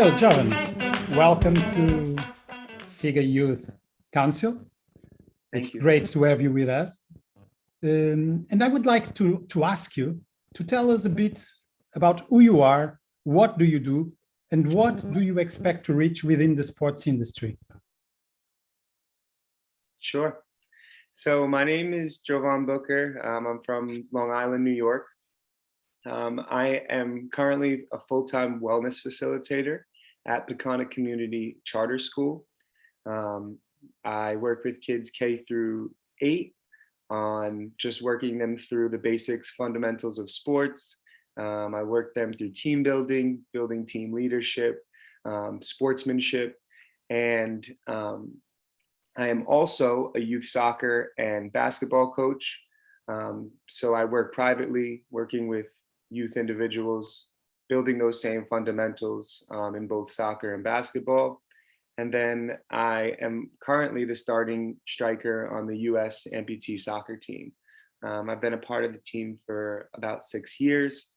So, Jovan, welcome to SYC Youth Council. Thank It's you. great to have you with us. And I would like to ask you to tell us a bit about who you are, what do you do, and what do you expect to reach within the sports industry? Sure. So my name is Jovan Booker. I'm from Long Island, New York. I am currently a full-time wellness facilitator at Peconic Community Charter School. I work with kids K through 8 on just working them through the basics, fundamentals of sports. I work them through team building, building team leadership, sportsmanship, and I am also a youth soccer and basketball coach. So I work privately, working with youth individuals, building those same fundamentals in both soccer and basketball. And then I am currently the starting striker on the US amputee soccer team. I've been a part of the team for about 6 years.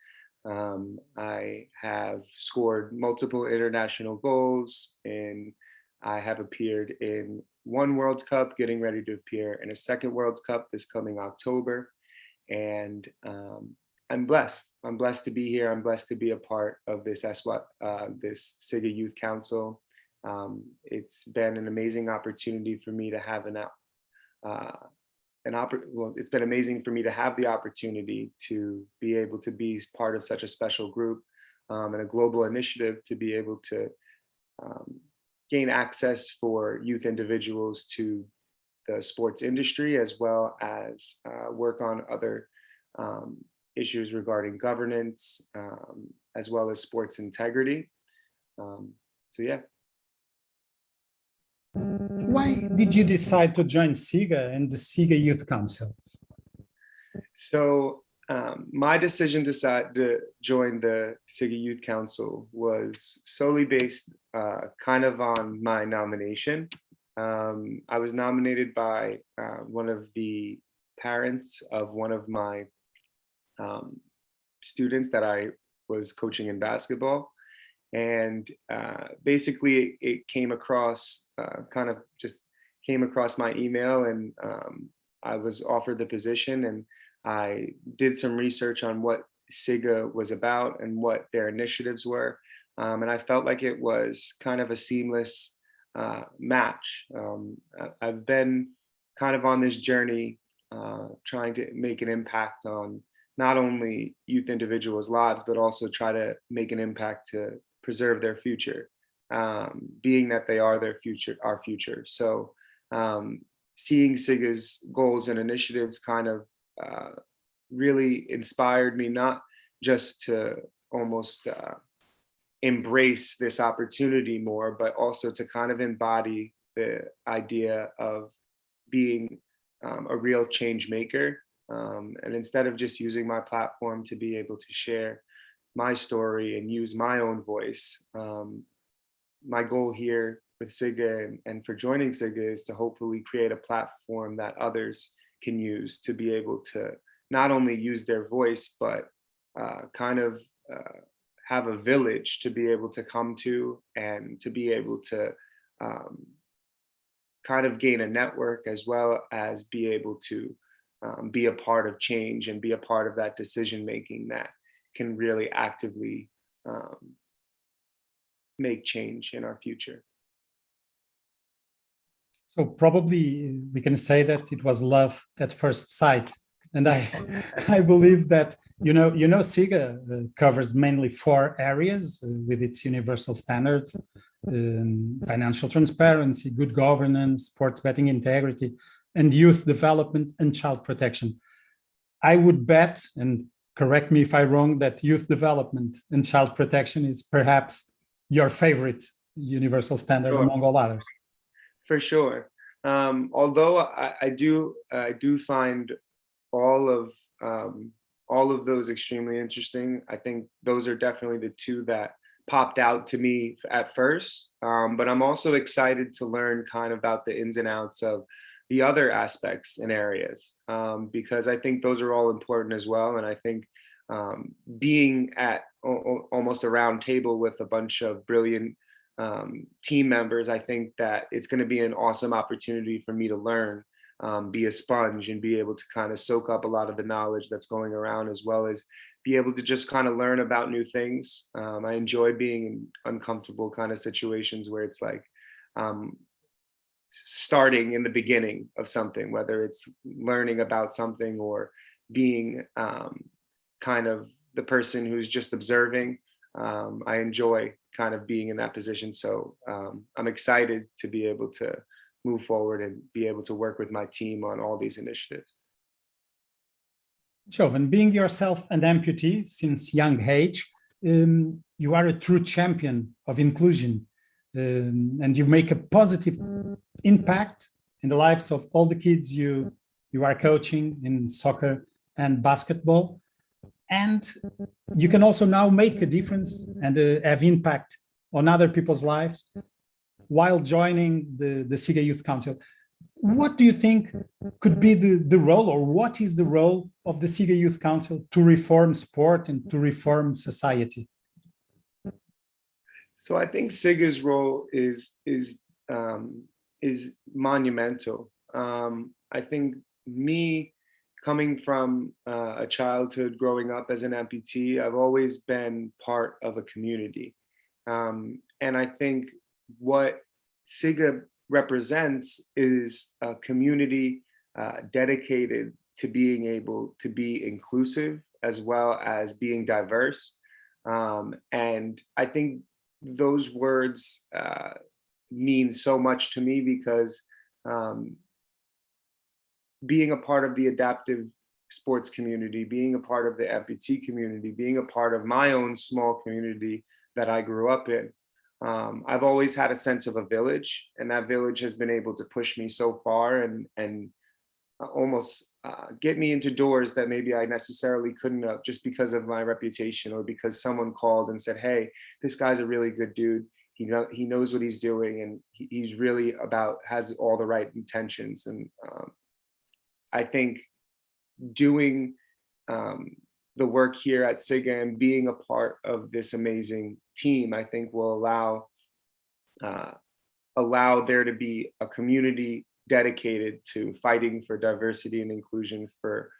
I have scored multiple international goals, and I have appeared in one World Cup, getting ready to appear in a second World Cup this coming October. And I'm blessed. I'm blessed to be here. I'm blessed to be a part of this this SYC Youth Council. It's been an amazing opportunity for me to have it's been amazing for me to have the opportunity to be able to be part of such a special group and a global initiative to be able to gain access for youth individuals to the sports industry, as well as work on other issues regarding governance, as well as sports integrity. So yeah. Why did you decide to join SYC and the SYC Youth Council? So my decision to join the SYC Youth Council was solely based kind of on my nomination. I was nominated by one of the parents of one of my students that I was coaching in basketball. And basically it came across, came across my email, and I was offered the position, and I did some research on what SYC was about and what their initiatives were. And I felt like it was kind of a seamless match. I've been kind of on this journey trying to make an impact on not only youth individuals' lives, but also try to make an impact to preserve their future, being that they are their future, our future. So seeing SYC's goals and initiatives kind of really inspired me, not just to almost embrace this opportunity more, but also to kind of embody the idea of being a real change maker. And instead of just using my platform to be able to share my story and use my own voice, my goal here with SYC and for joining SYC is to hopefully create a platform that others can use to be able to not only use their voice, but have a village to be able to come to, and to be able to kind of gain a network, as well as be able to be a part of change and be a part of that decision making that can really actively make change in our future. So probably we can say that it was love at first sight. And I believe that, SYC covers mainly 4 areas with its universal standards: financial transparency, good governance, sports betting integrity, and youth development and child protection. I would bet, and correct me if I'm wrong, that youth development and child protection is perhaps your favorite universul standard among all others. For sure. Although I do find all of those extremely interesting. I think those are definitely the 2 that popped out to me at first. But I'm also excited to learn kind of about the ins and outs of the other aspects and areas, because I think those are all important as well. And I think being at almost a round table with a bunch of brilliant team members, I think that it's going to be an awesome opportunity for me to learn, be a sponge, and be able to kind of soak up a lot of the knowledge that's going around, as well as be able to just kind of learn about new things. I enjoy being in uncomfortable kind of situations where it's like starting in the beginning of something, whether it's learning about something or being kind of the person who's just observing. I enjoy kind of being in that position. So I'm excited to be able to move forward and be able to work with my team on all these initiatives. Jovan, being yourself an amputee since young age, you are a true champion of inclusion, and you make a positive impact in the lives of all the kids you are coaching in soccer and basketball. And you can also now make a difference and have impact on other people's lives while joining the SYC Youth Council. What do you think could be the role, or what is the role of the SYC Youth Council to reform sport and to reform society? So I think SYC's role is monumental. I think me coming from a childhood growing up as an amputee, I've always been part of a community. And I think what SYC represents is a community dedicated to being able to be inclusive as well as being diverse. And I think those words mean so much to me, because being a part of the adaptive sports community, being a part of the amputee community, being a part of my own small community that I grew up in, I've always had a sense of a village, and that village has been able to push me so far and almost get me into doors that maybe I necessarily couldn't have, just because of my reputation, or because someone called and said, "Hey, this guy's a really good dude. He knows what he's doing, and he's really has all the right intentions." And I think doing the work here at SYC and being a part of this amazing team, I think will allow there to be a community dedicated to fighting for diversity and inclusion for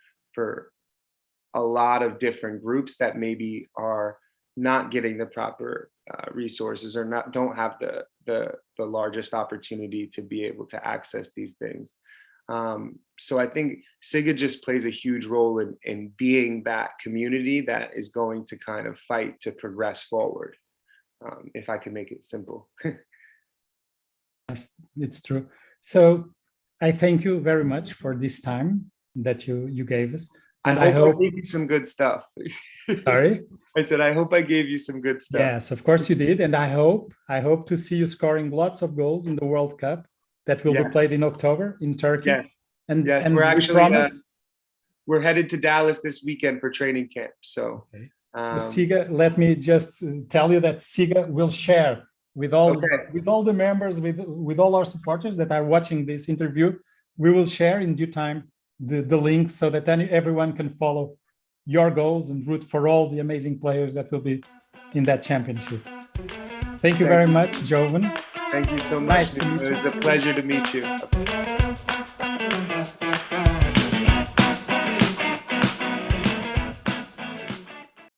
a lot of different groups that maybe are not getting the proper resources, or don't have the largest opportunity to be able to access these things. So I think SYC just plays a huge role in being that community that is going to kind of fight to progress forward, if I can make it simple. Yes, it's true. So I thank you very much for this time that you gave us. And I hope I gave you some good stuff. Sorry? I said, I hope I gave you some good stuff. Yes, of course you did. And I hope to see you scoring lots of goals in the World Cup that will be played in October in Turkey. Yes. And we're actually promise we're headed to Dallas this weekend for training camp. So, okay. So SYC, let me just tell you that SYC will share with all the members, with all our supporters that are watching this interview. We will share in due time the link, so that then everyone can follow your goals and root for all the amazing players that will be in that championship. Thank you very much, Jovan. Thank you so much. Nice to meet you. It was a pleasure to meet you.